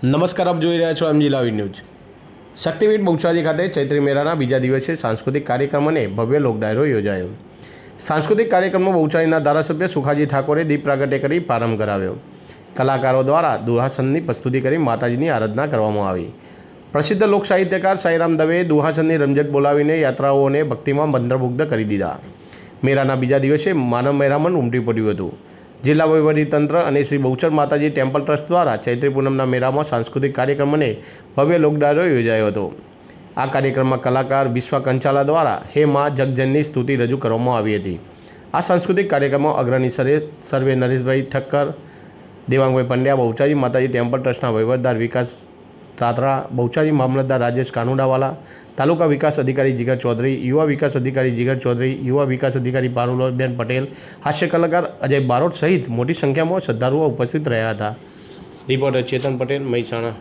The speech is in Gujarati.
નમસ્કાર, આપ જોઈ રહ્યા છો એમજી લાઈવ ન્યૂઝ। શક્તિપીઠ બહુચરાજી ખાતે ચૈત્રી મેળાના બીજા દિવસે સાંસ્કૃતિક કાર્યક્રમ અને ભવ્ય લોકડાયરો યોજાયો। સાંસ્કૃતિક કાર્યક્રમમાં બહુચરાજીના ધારાસભ્ય સુખાજી ઠાકોરે દીપ પ્રાગટ્ય કરી પ્રારંભ કરાવ્યો। કલાકારો દ્વારા દુહાસનની પ્રસ્તુતિ કરી માતાજીની આરાધના કરવામાં આવી। પ્રસિદ્ધ લોક સાહિત્યકાર સાઈરામ દવેએ દુહાસનની રમઝટ બોલાવીને યાત્રાઓને ભક્તિમાં મંત્રમુગ્ધ કરી દીધા। મેળાના બીજા દિવસે માનવ મહેરામણ ઉમટી પડ્યું હતું। જિલ્લા વહીવટીતંત્ર અને શ્રી બહુચર માતાજી ટેમ્પલ ટ્રસ્ટ દ્વારા ચૈત્રી પૂનમના મેળામાં સાંસ્કૃતિક કાર્યક્રમ અને ભવ્ય લોકડાયરો યોજાયો હતો। આ કાર્યક્રમમાં કલાકાર વિશ્વ કંચાલા દ્વારા હે મા જગજનની સ્તુતિ રજૂ કરવામાં આવી હતી। આ સાંસ્કૃતિક કાર્યક્રમમાં અગ્રણી સર્વે નરેશભાઈ ઠક્કર, દેવાંગભાઈ પંડ્યા, બહુચરાજી માતાજી ટેમ્પલ ટ્રસ્ટના વહીવટદાર વિકાસ રાત્રા, બહુચરાજી મામલતદાર રાજેશ કાનુડાવાલા, તાલુકા વિકાસ અધિકારી જીગર ચૌધરી, યુવા વિકાસ અધિકારી જીગર ચૌધરી, યુવા વિકાસ અધિકારી પારુલબેન પટેલ, હાસ્ય કલાકાર અજય બારોટ સહિત મોટી સંખ્યામાં શ્રદ્ધાળુઓ ઉપસ્થિત રહ્યા હતા। રિપોર્ટર ચેતન પટેલ, મહેસાણા।